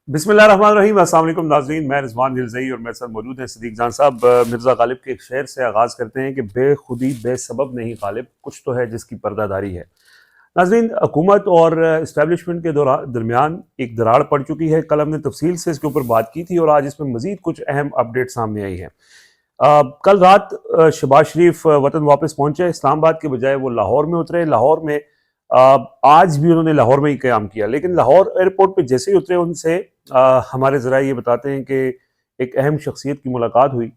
بسم اللہ الرحمن الرحیم۔ السلام علیکم ناظرین، میں رضوان دلزئی اور میرے ساتھ موجود ہیں صدیق جان صاحب۔ مرزا غالب کے ایک شعر سے آغاز کرتے ہیں کہ بے خودی بے سبب نہیں غالب، کچھ تو ہے جس کی پردہ داری ہے۔ ناظرین، حکومت اور اسٹیبلشمنٹ کے درمیان ایک دراڑ پڑ چکی ہے۔ کل ہم نے تفصیل سے اس کے اوپر بات کی تھی اور آج اس میں مزید کچھ اہم اپڈیٹ سامنے آئی ہیں۔ کل رات شہباز شریف وطن واپس پہنچے، اسلام آباد کے بجائے وہ لاہور میں اترے۔ لاہور میں آج بھی انہوں نے لاہور میں ہی قیام کیا، لیکن لاہور ایئرپورٹ پہ جیسے ہی اترے ان سے ہمارے ذرائع یہ بتاتے ہیں کہ ایک اہم شخصیت کی ملاقات ہوئی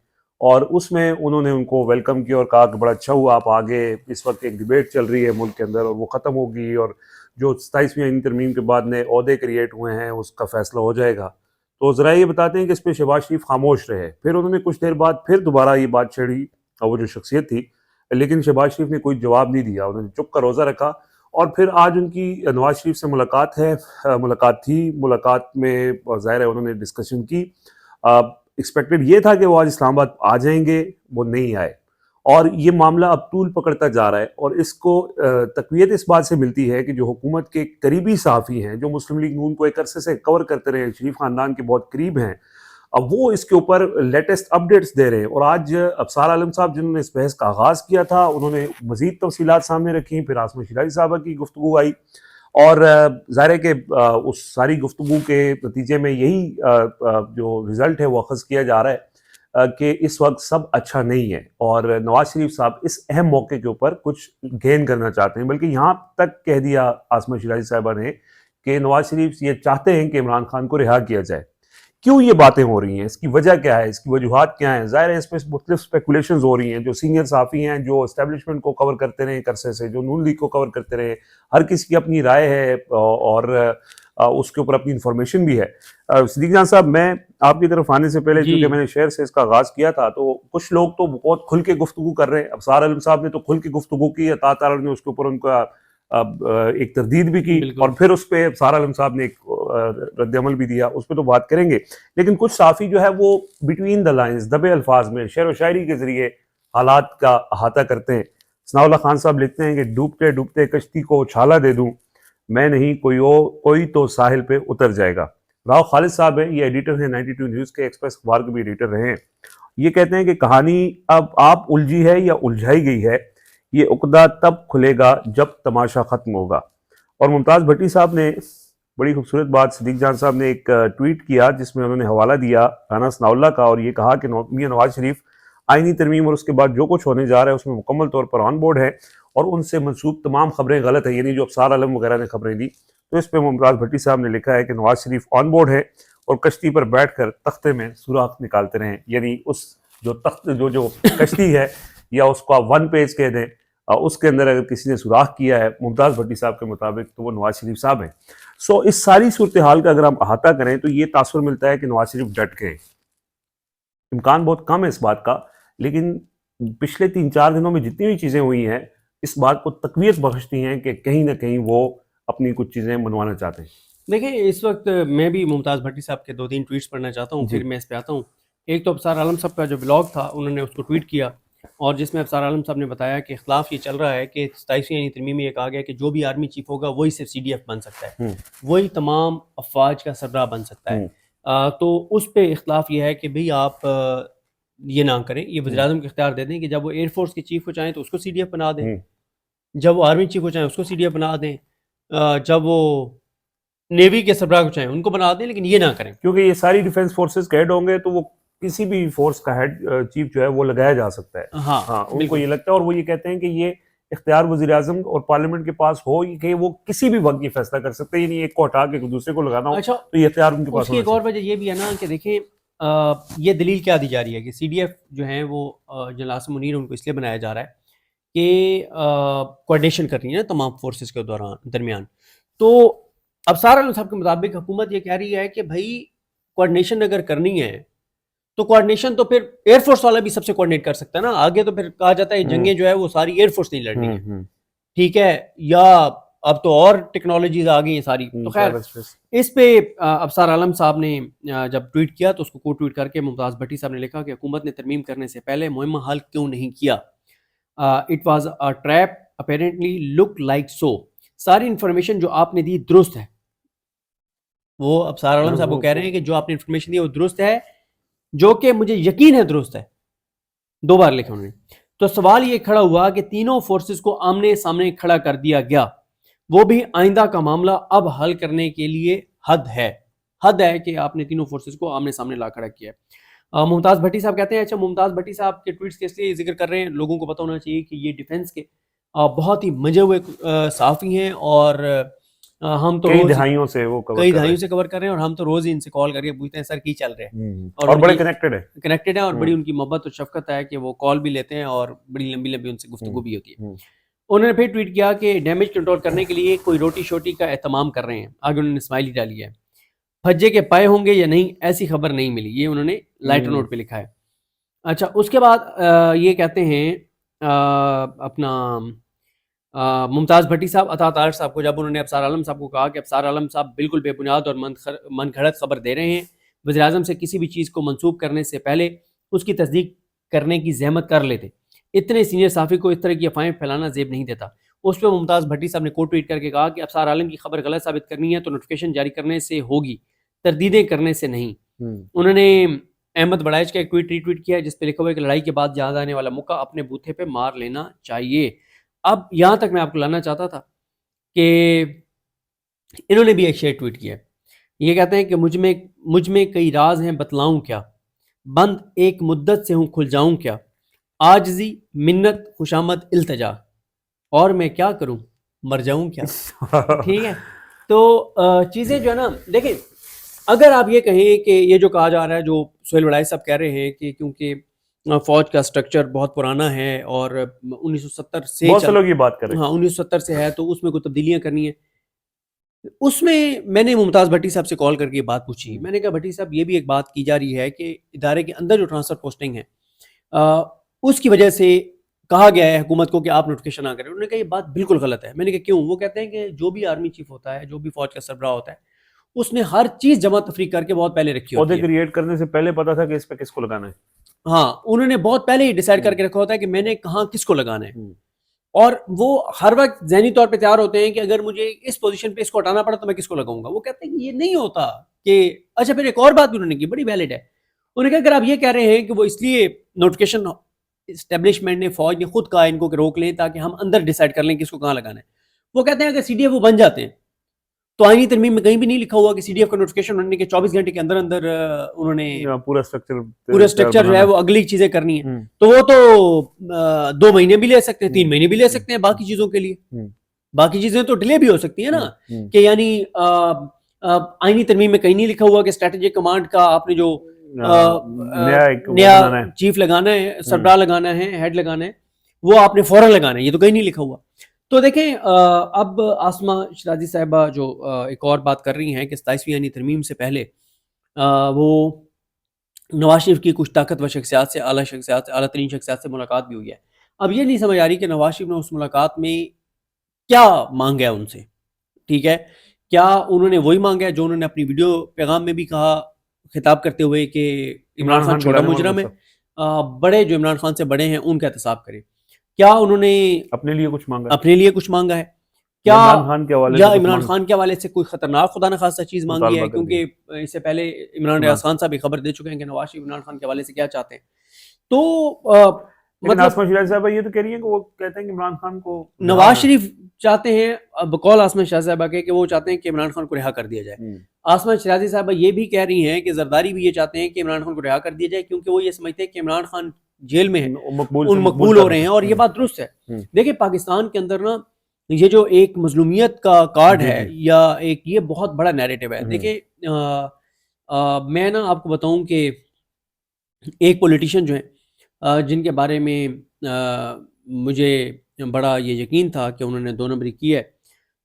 اور اس میں انہوں نے ان کو ویلکم کیا اور کہا کہ بڑا اچھا ہوا آپ آگے، اس وقت ایک ڈیبیٹ چل رہی ہے ملک کے اندر اور وہ ختم ہوگی اور جو 27ویں آئینی ترمیم کے بعد نئے عہدے کریٹ ہوئے ہیں اس کا فیصلہ ہو جائے گا۔ تو ذرائع یہ بتاتے ہیں کہ اس پہ شہباز شریف خاموش رہے، پھر انہوں نے کچھ دیر بعد پھر دوبارہ یہ بات چھیڑی اور وہ جو شخصیت تھی، لیکن شہباز شریف نے کوئی جواب نہیں دیا، انہوں نے چپ کا روزہ رکھا۔ اور پھر آج ان کی نواز شریف سے ملاقات تھی، ملاقات میں ظاہر ہے انہوں نے ڈسکشن کی۔ ایکسپیکٹڈ یہ تھا کہ وہ آج اسلام آباد آ جائیں گے، وہ نہیں آئے اور یہ معاملہ اب طول پکڑتا جا رہا ہے۔ اور اس کو تقویت اس بات سے ملتی ہے کہ جو حکومت کے قریبی صحافی ہیں، جو مسلم لیگ نون کو ایک عرصے سے کور کرتے رہے، شریف خاندان کے بہت قریب ہیں، اب وہ اس کے اوپر لیٹسٹ اپڈیٹس دے رہے ہیں۔ اور آج ابصار عالم صاحب جنہوں نے اس بحث کا آغاز کیا تھا، انہوں نے مزید تفصیلات سامنے رکھی، پھر عاصمہ شیرازی صاحبہ کی گفتگو آئی اور ظاہر ہے کہ اس ساری گفتگو کے نتیجے میں یہی جو رزلٹ ہے وہ اخذ کیا جا رہا ہے کہ اس وقت سب اچھا نہیں ہے اور نواز شریف صاحب اس اہم موقع کے اوپر کچھ گین کرنا چاہتے ہیں، بلکہ یہاں تک کہہ دیا عاصمہ شیرازی صاحبہ نے کہ نواز شریف یہ چاہتے ہیں کہ عمران خان کو رہا کیا جائے۔ کیوں یہ باتیں ہو رہی ہیں، اس کی وجہ کیا ہے، اس کی وجوہات کیا ہیں؟ ظاہر ہے اس میں مختلف اسپیکولیشنز ہو رہی ہیں۔ جو سینئر صحافی ہیں، جو اسٹیبلشمنٹ کو کور کرتے رہے ایک عرصے سے، جو نون لیگ کو کور کرتے رہے، ہر کسی کی اپنی رائے ہے اور اس کے اوپر اپنی انفارمیشن بھی ہے۔ صدیق جان صاحب، میں آپ کی طرف آنے سے پہلے جی چونکہ میں نے شعر سے اس کا آغاز کیا تھا، تو کچھ لوگ تو بہت کھل کے گفتگو کر رہے ہیں۔ ابصار عالم صاحب نے تو کھل کے گفتگو کی، عطا تعالیٰ نے اس کے اوپر ان کا ایک تردید بھی کی اور بالکل پھر اس پہ ابصار عالم صاحب نے ایک رد عمل بھی دیا، اس پہ تو بات کریں گے۔ لیکن کچھ صحافی جو ہے وہ بٹوین دا لائنز، دبے الفاظ میں شعر و شاعری کے ذریعے حالات کا احاطہ کرتے ہیں۔ ثناء اللہ خان صاحب لکھتے ہیں کہ ڈوبتے ڈوبتے کشتی کو اچھالا دے دوں میں نہیں، کوئی تو ساحل پہ اتر جائے گا۔ راؤ خالد صاحب ہیں، یہ ایڈیٹر ہیں 92 نیوز کے، ایکسپریس اخبار کے بھی ایڈیٹر رہے ہیں۔ یہ کہتے ہیں کہ کہانی اب آپ الجھی ہے یا الجھائی گئی ہے، یہ عقدہ تب کھلے گا جب تماشا ختم ہوگا۔ اور ممتاز بھٹی صاحب نے بڑی خوبصورت بات، صدیق جان صاحب نے ایک ٹویٹ کیا جس میں انہوں نے حوالہ دیا رانا ثناء اللہ کا اور یہ کہا کہ میاں نواز شریف آئینی ترمیم اور اس کے بعد جو کچھ ہونے جا رہا ہے اس میں مکمل طور پر آن بورڈ ہے اور ان سے منسوب تمام خبریں غلط ہیں، یعنی جو ابصار عالم وغیرہ نے خبریں دی۔ تو اس پہ ممتاز بھٹی صاحب نے لکھا ہے کہ نواز شریف آن بورڈ ہے اور کشتی پر بیٹھ کر تختے میں سوراخ نکالتے رہیں، یعنی اس جو کشتی ہے یا اس کو آپ ون پیج کہہ دیں، اس کے اندر اگر کسی نے سوراخ کیا ہے ممتاز بھٹی صاحب کے مطابق تو وہ نواز شریف صاحب ہیں۔ اس ساری صورتحال کا اگر ہم احاطہ کریں تو یہ تاثر ملتا ہے کہ نواز شریف ڈٹ گئے۔ امکان بہت کم ہے اس بات کا، لیکن پچھلے 3-4 دنوں میں جتنی بھی چیزیں ہوئی ہیں اس بات کو تقویت بخشتی ہیں کہ کہیں نہ کہیں وہ اپنی کچھ چیزیں منوانا چاہتے ہیں۔ دیکھیں، اس وقت میں بھی ممتاز بھٹی صاحب کے 2-3 ٹویٹس پڑھنا چاہتا ہوں، جی پھر میں اس پہ آتا ہوں۔ ایک تو ابصار عالم صاحب کا جو بلاگ تھا انہوں نے اس کو ٹویٹ کیا اور جس میں ابصار عالم صاحب نے بتایا کہ اختلاف یہ چل رہا ہے کہ 27ویں آئینی ترمیم میں یہ کہا گیا کہ جو بھی آرمی چیف ہوگا وہی صرف CDF بن سکتا ہے، وہی تمام افواج کا سربراہ بن سکتا ہے۔ تو اس پہ اختلاف یہ ہے کہ بھئی آپ یہ نہ کریں، یہ وزیر اعظم کو اختیار دے دیں کہ جب وہ ایئر فورس کے چیف کو چاہیں تو اس کو CDF بنا دیں، جب وہ آرمی چیف کو چاہیں اس کو CDF بنا دیں، جب وہ نیوی کے سربراہ کو چاہیں ان کو بنا دیں، لیکن یہ نہ کریں کیونکہ یہ ساری ڈیفنس فورسز کا ہیڈ ہوں گے تو وہ کسی بھی فورس کا ہیڈ چیف جو ہے وہ لگایا جا سکتا ہے۔ ہاں، ان کو بالکل یہ لگتا ہے اور وہ یہ کہتے ہیں کہ یہ اختیار وزیر اعظم اور پارلیمنٹ کے پاس ہو کہ وہ کسی بھی وقت یہ فیصلہ کر سکتے ہیں، یعنی ایک کو ہٹا کے دوسرے کو لگانا ہو اچھا، تو یہ اختیار ان کے اس پاس کی ہونا ایک اور چاہیے۔ وجہ یہ بھی ہے نا کہ دیکھیں یہ دلیل کیا دی جا رہی ہے کہ CDF جو ہیں وہ جنرل عاصم منیر ان کو اس لیے بنایا جا رہا ہے کہ کوارڈینیشن کر رہی ہے نا تمام فورسز کے درمیان۔ تو ابصار عالم صاحب کے مطابق حکومت یہ کہہ رہی ہے کہ بھائی کوارڈینیشن اگر کرنی ہے تو کوارڈینیشن تو پھر ایئر فورس والا بھی سب سے کوارڈینیٹ کر سکتا ہے نا، آگے تو پھر کہا جاتا ہے جنگیں جو ہے وہ ساری ایئر فورس نہیں لڑنی ہے، ٹھیک ہے، یا اب تو اور ٹیکنالوجیز آ گئی ہیں ساری۔ تو خیر اس پہ ابصار عالم صاحب نے جب ٹویٹ کیا تو اس کو کوٹ ٹویٹ کر کے ممتاز بھٹی صاحب نے لکھا کہ حکومت نے ترمیم کرنے سے پہلے مہمہ حل کیوں نہیں کیا، it was a trap apparently look like so, ساری انفارمیشن جو آپ نے دی درست ہے، وہ ابصار عالم صاحب کو کہہ رہے ہیں کہ جو آپ نے انفارمیشن دی وہ درست ہے، جو کہ مجھے یقین ہے درست ہے. 2 بار لکھا انہوں نے. تو سوال یہ کھڑا ہوا کہ تینوں فورسز کو آمنے سامنے کھڑا کر دیا گیا، وہ بھی آئندہ کا معاملہ اب حل کرنے کے لیے حد ہے کہ آپ نے تینوں فورسز کو آمنے سامنے لا کھڑا کیا ہے. ممتاز بھٹی صاحب کہتے ہیں، اچھا ممتاز بھٹی صاحب کے ٹویٹس کے اس لیے ذکر کر رہے ہیں، لوگوں کو پتہ ہونا چاہیے کہ یہ ڈیفنس کے بہت ہی منجے ہوئے صحافی ہیں، اور ہم تو کئی دہائیوں سے وہ کور کر رہے ہیں، اور ہم تو روز ہی ان سے کال کر کے پوچھتے ہیں سر کی چل رہے ہیں، اور بڑے کنیکٹڈ ہے، اور بڑی ان کی محبت اور شفقت ہے کہ وہ کال بھی لیتے ہیں اور بڑی لمبی لمبی ان سے گفتگو بھی ہوتی ہے. انہوں نے پھر ٹویٹ کیا کہ ڈیمیج کنٹرول کرنے کے لیے کوئی روٹی شوٹی کا اہتمام کر رہے ہیں. آگے انہوں نے اسمائلی ڈالی ہے، پھجے کے پائے ہوں گے یا نہیں ایسی خبر نہیں ملی، یہ انہوں نے لائٹر نوٹ پہ لکھا ہے. اچھا اس کے بعد یہ کہتے ہیں اپنا ممتاز بھٹی صاحب عطا طاہر صاحب کو، جب انہوں نے ابصار عالم صاحب کو کہا کہ ابصار عالم صاحب بالکل بے بنیاد اور من گھڑت خبر دے رہے ہیں، وزیر اعظم سے کسی بھی چیز کو منسوب کرنے سے پہلے اس کی تصدیق کرنے کی زحمت کر لیتے، اتنے سینئر صحافی کو اس طرح کی افواہیں پھیلانا زیب نہیں دیتا. اس پہ ممتاز بھٹی صاحب نے کوٹ ٹویٹ کر کے کہا کہ ابصار عالم کی خبر غلط ثابت کرنی ہے تو نوٹیفیکیشن جاری کرنے سے ہوگی، تردیدیں کرنے سے نہیں. انہوں نے احمد بڑائچ کا ایک ٹویٹ ری ٹویٹ کیا ہے جس پہ لکھا ہوا ہے کہ لڑائی کے بعد یاد آنے والا موقع اپنے بوتھے پہ مار لینا چاہیے. اب یہاں تک میں آپ کو لانا چاہتا تھا کہ انہوں نے بھی ایک شیئر ٹویٹ کیا ہے. یہ کہتے ہیں کہ مجھ میں کئی راز ہیں بتلاؤں کیا، بند ایک مدت سے ہوں کھل جاؤں کیا، عاجزی منت خوشامد التجا، اور میں کیا کروں مر جاؤں کیا. ٹھیک ہے، تو چیزیں جو ہے نا دیکھیں، اگر آپ یہ کہیں کہ یہ جو کہا جا رہا ہے، جو سہیل وڑائی صاحب کہہ رہے ہیں کہ کیونکہ فوج کا سٹرکچر بہت پرانا ہے اور 1970 سے بہت سے لوگ یہ بات کر رہے ہیں، 1970 سے ہے تو اس میں کوئی تبدیلیاں کرنی ہیں. اس میں نے ممتاز بھٹی صاحب سے کال کر کے یہ بات پوچھی. میں نے کہا بھٹی صاحب یہ بھی ایک بات کی جا رہی ہے کہ ادارے کے اندر جو ٹرانسفر پوسٹنگ ہے اس کی وجہ سے کہا گیا ہے حکومت کو کہ آپ نوٹیفیکیشن نہ کریں. انہوں نے کہا یہ بات بالکل غلط ہے. میں نے کہا کیوں؟ وہ کہتے ہیں کہ جو بھی آرمی چیف ہوتا ہے، جو بھی فوج کا سربراہ ہوتا ہے، اس نے ہر چیز جمع تفریق کر کے بہت پہلے رکھی ہوتی ہے. عہدے کریٹ کرنے سے پہلے پتا تھا کہ اس پہ کس کو لگانا ہے. ہاں، انہوں نے بہت پہلے ہی ڈیسائیڈ کر کے رکھا ہوتا ہے کہ میں نے کہاں کس کو لگانا ہے، اور وہ ہر وقت ذہنی طور پہ تیار ہوتے ہیں کہ اگر مجھے اس پوزیشن پہ اس کو ہٹانا پڑا تو میں کس کو لگاؤں گا. وہ کہتے ہیں کہ یہ نہیں ہوتا کہ اچھا. پھر ایک اور بات بھی انہوں نے کی بڑی ویلڈ ہے. انہوں نے کہا اگر آپ یہ کہہ رہے ہیں کہ وہ اس لیے نوٹیفیکیشن اسٹیبلشمنٹ نے، فوج نے خود کہا ان کو کہ روک لیں تاکہ ہم اندر ڈیسائیڈ کر لیں کس کو کہاں لگانا ہے. وہ کہتے ہیں اگر سی ڈی ایف وہ بن جاتے ہیں تو آئینی ترمیم میں کہیں بھی نہیں لکھا ہوا کہ سی ڈی ایف کا نوٹیفیکیشن بننے کے 24 گھنٹے کے اندر انہوں نے پورا اسٹرکچر جو ہے وہ اگلی چیزیں کرنی ہیں. تو وہ تو 2 مہینے بھی لے سکتے ہیں، 3 مہینے بھی لے سکتے ہیں. باقی چیزوں کے لیے باقی چیزیں تو ڈیلے بھی ہو سکتی ہیں نا، کہ یعنی آئینی ترمیم میں کہیں نہیں لکھا ہوا کہ اسٹریٹجک کمانڈ کا آپ نے جو نیا چیف لگانا ہے، سربراہ لگانا ہے، ہیڈ لگانا ہے، وہ آپ نے فوراً لگانا ہے. یہ تو کہیں نہیں لکھا ہوا. تو دیکھیں اب آسمہ شرازی صاحبہ جو ایک اور بات کر رہی ہیں کہ 27ویں آئینی ترمیم سے پہلے وہ نواز شریف کی کچھ طاقتور شخصیات سے، اعلیٰ ترین شخصیات سے ملاقات بھی ہوئی ہے. اب یہ نہیں سمجھ آ رہی کہ نواز شریف نے اس ملاقات میں کیا مانگا ان سے. ٹھیک ہے، کیا انہوں نے وہی مانگا ہے جو انہوں نے اپنی ویڈیو پیغام میں بھی کہا، خطاب کرتے ہوئے کہ عمران خان چھوٹا مجرم ہے، بڑے جو عمران خان سے بڑے ہیں ان کا احتساب کریں. کیا انہوں نے اپنے لیے کچھ مانگا ہے؟ کیا عمران خان کے حوالے سے کوئی خطرناک خدا نخواستہ چیز مانگی ہے؟ کیونکہ اس سے پہلے عمران ریاض خان صاحب بھی خبر دے چکے ہیں کہ نواز شریف عمران خان کے حوالے سے کیا چاہتے ہیں. تو آسمہ شرازی صاحبہ یہ تو کہہ رہی ہیں کہ وہ کہتے ہیں کہ عمران خان کو نواز شریف چاہتے ہیں، بقول آسمہ شرازی صاحبہ کے، کہ وہ چاہتے ہیں کہ عمران خان کو رہا کر دیا جائے. آسمہ شرازی صاحبہ یہ بھی کہہ رہی ہیں کہ زرداری بھی یہ چاہتے ہیں کہ عمران خان کو رہا کر دیا جائے کیونکہ وہ یہ سمجھتے ہیں کہ عمران خان جیل میں ہیں، ان مقبول ہو رہے ہیں. اور یہ بات درست ہے. دیکھیں پاکستان کے اندر نا یہ جو ایک مظلومیت کا کارڈ ہے یا ایک یہ بہت بڑا نیریٹو ہے. دیکھیں میں نا آپ کو بتاؤں کہ ایک پولیٹیشین جو ہیں جن کے بارے میں مجھے بڑا یہ یقین تھا کہ انہوں نے 2 نمبری کی ہے،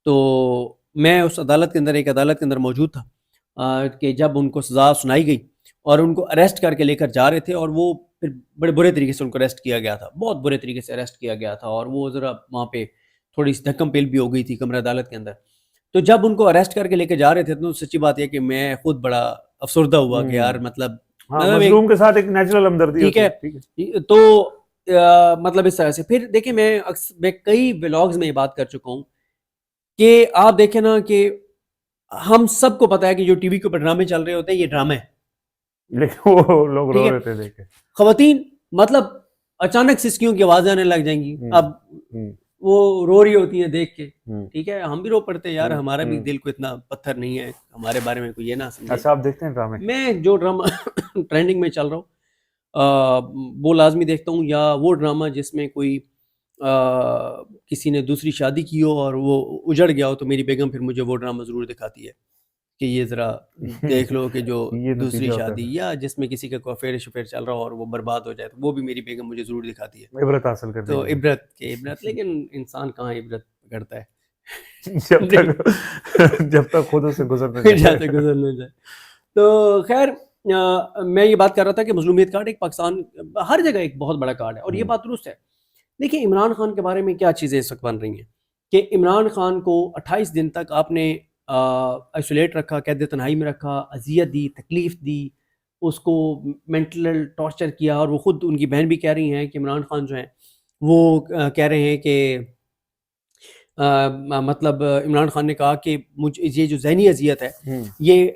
تو میں اس ایک عدالت کے اندر موجود تھا کہ جب ان کو سزا سنائی گئی اور ان کو اریسٹ کر کے لے کر جا رہے تھے، اور وہ پھر بڑے برے طریقے سے ان کو اریسٹ کیا گیا تھا، بہت برے طریقے سے اریسٹ کیا گیا تھا، اور وہ ذرا وہاں پہ تھوڑی سی دھکم پیل بھی ہو گئی تھی کمرہ عدالت کے اندر. تو جب ان کو اریسٹ کر کے لے کے جا رہے تھے تو سچی بات یہ کہ میں خود بڑا افسردہ ہوا کہ یار مطلب مظلوم کے ساتھ ایک نیچرل ہمدردی. ٹھیک ہے، تو مطلب اس طرح سے. پھر دیکھیں میں کئی ولاگز میں یہ بات کر چکا ہوں کہ آپ دیکھیں نا کہ ہم سب کو پتا ہے کہ جو ٹی وی کے اوپر ڈرامے چل رہے ہوتے ہیں یہ ڈرامے ہیں، لیکن وہ لوگ ٹھیک رو ہے. رہے تھے دیکھ کے. خواتین مطلب اچانک سسکیوں کی آوازیں آنے لگ جائیں گی، اب ہوں، وہ رو رہی ہوتی ہیں دیکھ کے، ہوں. ٹھیک ہے، ہم بھی رو پڑتے ہیں یار، ہمارا بھی دل کو اتنا پتھر نہیں ہے، ہمارے بارے میں کوئی یہ نہ سمجھے. اچھا آپ دیکھتے ہیں ڈرامے؟ میں جو ڈرامہ ٹرینڈنگ میں چل رہا ہوں وہ لازمی دیکھتا ہوں، یا وہ ڈرامہ جس میں کوئی کسی نے دوسری شادی کی ہو اور وہ اجڑ گیا ہو، تو میری بیگم پھر مجھے وہ ڈرامہ ضرور دکھاتی ہے کہ یہ ذرا دیکھ لو کہ جو یہ دوسری نتیجہ ہوتا شادی، یا جس میں کسی کا کوئی افیئر شفیئر چل رہا ہو اور وہ برباد ہو جائے، تو وہ بھی میری بیگم مجھے ضرور دکھاتی ہے. ہے عبرت حاصل کرنے تو کے لیے. عبرت لیکن انسان کہاں عبرت کرتا ہے جب تک خود اسے گزرنے جاتے گزرنے جائے. تو خیر میں یہ بات کر رہا تھا کہ مظلومیت کارڈ ایک پاکستان ہر جگہ ایک بہت بڑا کارڈ ہے، اور یہ بات درست ہے. دیکھیں عمران خان کے بارے میں کیا چیزیں اس وقت بن رہی ہیں کہ عمران خان کو 28 دن تک آپ نے آئسولیٹ رکھا، قید تنہائی میں رکھا، اذیت دی، تکلیف دی، اس کو مینٹل ٹارچر کیا، اور وہ خود ان کی بہن بھی کہہ رہی ہیں کہ عمران خان جو ہیں وہ کہہ رہے ہیں کہ مطلب عمران خان نے کہا کہ مجھے یہ جو ذہنی اذیت ہے یہ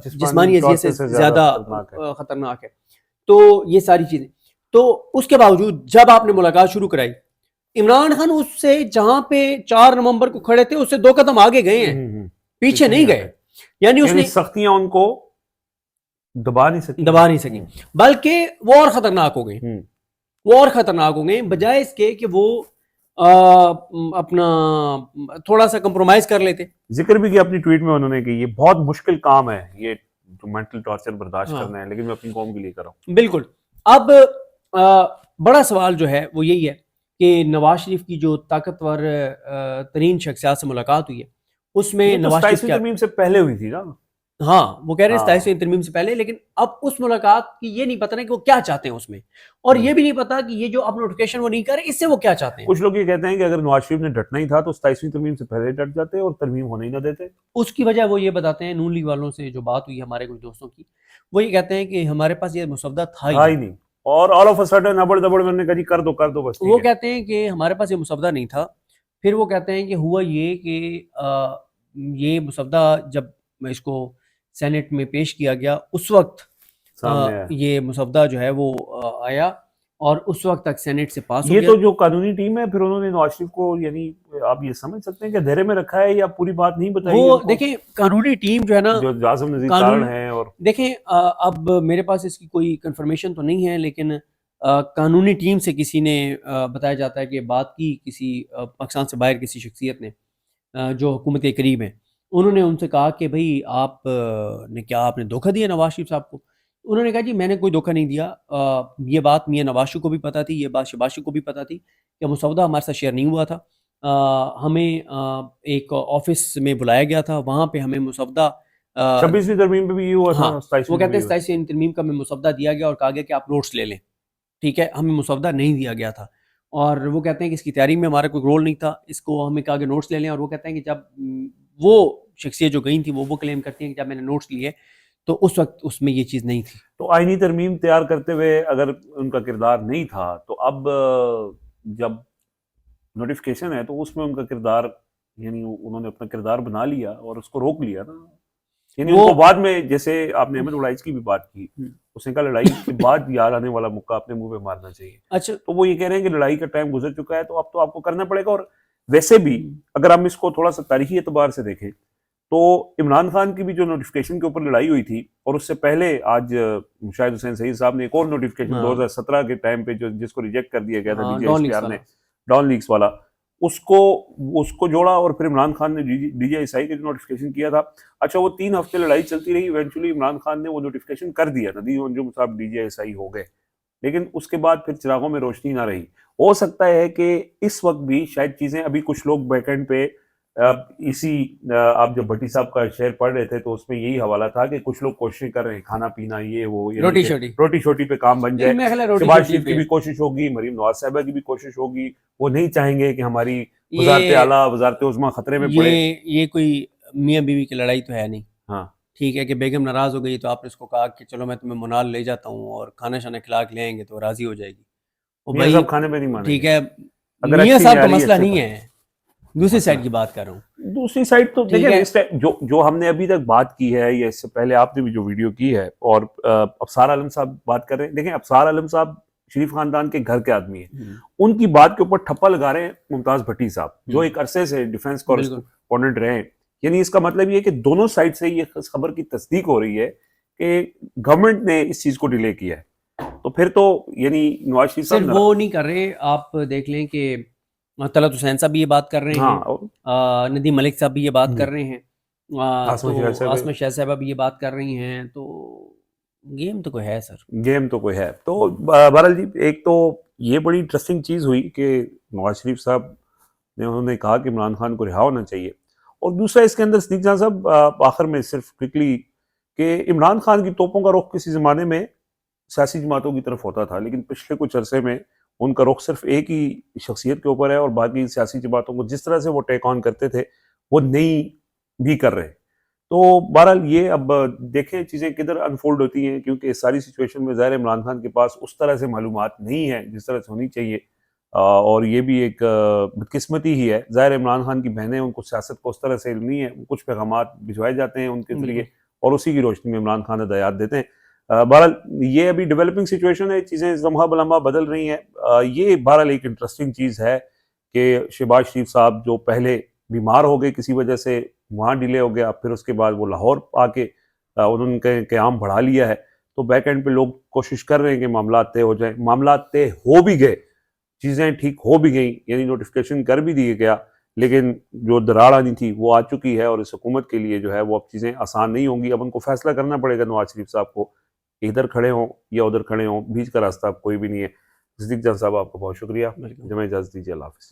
جسمانی اذیت سے زیادہ خطرناک ہے. تو یہ ساری چیزیں، تو اس کے باوجود جب آپ نے ملاقات شروع کرائی، عمران خان اس سے جہاں پہ 4 نومبر کو کھڑے تھے اس سے 2 قدم آگے گئے ہیں، پیچھے نہیں گئے. یعنی اس نے سختیاں ان کو دبا نہیں سکی بلکہ وہ اور خطرناک ہو گئے، بجائے اس کے کہ وہ اپنا تھوڑا سا کمپرومائز کر لیتے. ذکر بھی کیا اپنی ٹویٹ میں انہوں نے کہ یہ بہت مشکل کام ہے، یہ جو مینٹل ٹارچر برداشت کرنا ہے، لیکن میں اپنی قوم کے لیے کر رہا ہوں. بالکل. اب بڑا سوال جو ہے وہ یہی ہے کہ نواز شریف کی جو طاقتور ترین شخصیات سے ملاقات ہوئی ہے اس میں نواز شریف ترمیم سے پہلے ہوئی تھی نا. ہاں وہ کہہ رہے ہیں 27 ترمیم سے پہلے، لیکن اب اس ملاقات کی یہ نہیں پتہ نا کہ وہ کیا چاہتے ہیں اس میں، اور یہ بھی نہیں پتا کہ یہ جو اب نوٹیفیکیشن وہ نہیں کر رہے اس سے وہ کیا چاہتے ہیں. کچھ لوگ یہ کہتے ہیں کہ اگر نواز شریف نے ڈٹنا ہی تھا تو 27ویں ترمیم سے پہلے ڈٹ جاتے اور ترمیم ہونے ہی نہ دیتے. اس کی وجہ وہ یہ بتاتے ہیں، نون لیگ والوں سے جو بات ہوئی ہمارے کچھ دوستوں کی، وہ یہ کہتے ہیں کہ ہمارے پاس یہ مسودہ تھا ہی نہیں، اور آل آف اے سڈن ابڑ دبڑ میں نے کہا جی کر دو بس. وہ کہتے ہیں کہ ہمارے پاس یہ مسودہ نہیں تھا. پھر وہ کہتے ہیں کہ ہوا یہ کہ یہ مسودہ جب اس کو سینٹ میں پیش کیا گیا اس وقت یہ مسودہ جو ہے وہ آیا اور اس وقت تک سینٹ سے پاس ہو گیا. یہ تو جو قانونی ٹیم ہے پھر انہوں نے نواز شریف کو، یعنی آپ یہ سمجھ سکتے ہیں کہ دھیرے میں رکھا ہے یا پوری بات نہیں بتائی. وہ دیکھیں قانونی ٹیم جو ہے نا، جو اعظم نذیر کارن ہے، اور دیکھیں اب میرے پاس اس کی کوئی کنفرمیشن تو نہیں ہے، لیکن قانونی ٹیم سے کسی نے بتایا جاتا ہے کہ بات کی کسی پاکستان سے باہر کسی شخصیت نے جو حکومت کے قریب ہیں، انہوں نے ان سے کہا کہ بھئی آپ نے دھوکہ دیا نواز شریف صاحب کو. انہوں نے کہا جی میں نے کوئی دھوکہ نہیں دیا، یہ بات میاں نواز شریف کو بھی پتہ تھی، یہ بات شہباز شریف کو بھی پتہ تھی کہ مسودہ ہمارے ساتھ شیئر نہیں ہوا تھا. ہمیں ایک آفس میں بلایا گیا تھا، وہاں پہ ہمیں مسودہ 26ویں ترمیم پہ بھی یہ ہوا تھا. وہ کہتے ہیں 27ویں ترمیم کا ہمیں مسودہ دیا گیا اور کہا گیا کہ آپ نوٹس لے لیں، ٹھیک ہے، ہمیں مسودہ نہیں دیا گیا تھا. اور وہ کہتے ہیں کہ اس کی تیاری میں ہمارا کوئی رول نہیں تھا، اس کو ہمیں کہا کہ نوٹس لے لیں. اور وہ کہتے ہیں کہ جب وہ شخصیت جو گئی تھی وہ کلیم کرتی ہیں کہ جب میں نے نوٹس لیے تو اس وقت اس میں یہ چیز نہیں تھی. تو آئینی ترمیم تیار کرتے ہوئے اگر ان کا کردار نہیں تھا تو اب جب نوٹیفیکیشن ہے تو اس میں ان کا کردار، یعنی انہوں نے اپنا کردار بنا لیا اور اس کو روک لیا نا. یعنی ان کو بعد میں، جیسے آپ نے احمد وڑائچ کی بھی بات کی، اس نے کہا لڑائی کے بعد یاد آنے والا مکہ اپنے منہ پہ مارنا چاہیے. اچھا تو وہ یہ کہہ رہے ہیں کہ لڑائی کا ٹائم گزر چکا ہے تو اب تو آپ کو کرنا پڑے گا. اور ویسے بھی اگر ہم اس کو تھوڑا سا تاریخی اعتبار سے دیکھیں تو عمران خان کی بھی جو نوٹیفیکیشن کے اوپر لڑائی ہوئی تھی، اور اس سے پہلے آج شاہد حسین سعید صاحب نے ایک اور نوٹیفیکیشن 2017 کے ٹائم پہ جس کو ریجیکٹ کر دیا گیا تھا D J S P R نے، ڈان لیکس والا، اس کو جوڑا. اور پھر عمران خان نے ڈی جے ایس آئی کا جو نوٹیفیکیشن کیا تھا، اچھا وہ 3 ہفتے لڑائی چلتی رہی، ایونچولی عمران خان نے وہ نوٹیفیکیشن کر دیا، ندیم انجم صاحب ڈی جے ایس آئی ہو گئے. لیکن اس کے بعد پھر چراغوں میں روشنی نہ رہی. ہو سکتا ہے کہ اس وقت بھی شاید چیزیں ابھی کچھ لوگ بیک اینڈ پہ اسی، آپ جب بھٹی صاحب کا شعر پڑھ رہے تھے تو اس میں یہی حوالہ تھا کہ کچھ لوگ کوششیں کر رہے ہیں، کھانا پینا یہ وہ، روٹی شوٹی پہ کام بن جائے. شہباز شریف کی بھی کوشش ہوگی، مریم نواز صاحبہ کی بھی کوشش ہوگی. وہ نہیں چاہیں گے کہ ہماری وزارت اعلیٰ، وزارت عظمیٰ خطرے میں پڑے. یہ کوئی میاں بیوی کی لڑائی تو ہے نہیں. ہاں ٹھیک ہے کہ بیگم ناراض ہو گئی تو آپ نے اس کو کہا کہ چلو میں تمہیں منال لے جاتا ہوں اور کھانا شانا کھلا کے لے آئیں گے تو راضی ہو جائے گی. میاں صاحب کھانے پہ نہیں مانیں گے. ٹھیک ہے، میاں صاحب کا مسئلہ نہیں ہے، دوسری سائڈ کی بات کر رہا ہوں. دوسری سائڈ تو ٹھیک ہے. دیکھیں جو ہم نے ابھی تک بات کی ہے یا اس سے پہلے آپ نے بھی جو ویڈیو کی ہے اور ابصار عالم صاحب بات کر رہے ہیں. دیکھیں ابصار عالم صاحب شریف خاندان کے گھر کے آدمی ہیں, ان کی بات کے اوپر ٹھپا لگا رہے ہیں ممتاز بھٹی صاحب جو ایک عرصے سے ڈیفینس کورسپونڈنٹ رہے ہیں. یعنی اس کا مطلب یہ ہے کہ دونوں سائڈ سے یہ خبر کی تصدیق ہو رہی ہے کہ گورنمنٹ نے اس چیز کو ڈیلے کیا ہے. تو پھر تو یعنی نواز شریف صرف صاحب وہ نہیں کر رہے, آپ دیکھ لیں کہ طلعت حسین صاحب بھی یہ بات کر رہے ہیں, ندیم ملک صاحب بھی یہ بات کر رہے ہیں, عاصمہ شاہ صاحبہ بھی یہ بات کر رہی ہیں. تو گیم تو کوئی ہے سر, گیم تو کوئی ہے. تو بہرحال جی ایک تو یہ بڑی انٹرسٹنگ چیز ہوئی کہ نواز شریف صاحب نے انہوں نے کہا کہ عمران خان کو رہا ہونا چاہیے. اور دوسرا اس کے اندر صدیق جان صاحب آخر میں صرف کوئکلی کہ عمران خان کی توپوں کا رخ کسی زمانے میں سیاسی جماعتوں کی طرف ہوتا تھا, لیکن پچھلے کچھ عرصے میں ان کا رخ صرف ایک ہی شخصیت کے اوپر ہے اور باقی سیاسی جماعتوں کو جس طرح سے وہ ٹیک آن کرتے تھے وہ نہیں بھی کر رہے. تو بہرحال یہ اب دیکھیں چیزیں کدھر انفولڈ ہوتی ہیں, کیونکہ اس ساری سچویشن میں ظاہر عمران خان کے پاس اس طرح سے معلومات نہیں ہیں جس طرح سے ہونی چاہیے, اور یہ بھی ایک بدقسمتی ہی ہے. ظاہر عمران خان کی بہنیں ان کو سیاست کو اس طرح سے علم نہیں ہے, کچھ پیغامات بھجوائے جاتے ہیں ان کے ذریعے اور اسی کی روشنی میں عمران خان ہدایات دیتے ہیں. بہرحال یہ ابھی ڈیولپنگ سچویشن ہے, چیزیں لمحہ بلمحہ بدل رہی ہیں. یہ بہرحال ایک انٹرسٹنگ چیز ہے کہ شہباز شریف صاحب جو پہلے بیمار ہو گئے کسی وجہ سے, وہاں ڈیلے ہو گیا, پھر اس کے بعد وہ لاہور آ کے انہوں نے قیام بڑھا لیا ہے. تو بیک اینڈ پہ لوگ کوشش کر رہے ہیں کہ معاملات طے ہو جائیں. معاملات طے ہو بھی گئے, چیزیں ٹھیک ہو بھی گئیں, یعنی نوٹیفیکیشن کر بھی دیے گیا, لیکن جو دراڑ آنی تھی وہ آ چکی ہے اور اس حکومت کے لیے جو ہے وہ اب چیزیں آسان نہیں ہوں گی. اب ان کو فیصلہ کرنا پڑے گا نواز شریف صاحب کو, ادھر کھڑے ہوں یا ادھر کھڑے ہوں, بیچ کا راستہ اب کوئی بھی نہیں ہے. صدیق جان صاحب آپ کا بہت شکریہ, جمع اجازت دیجیے, اللہ حافظ.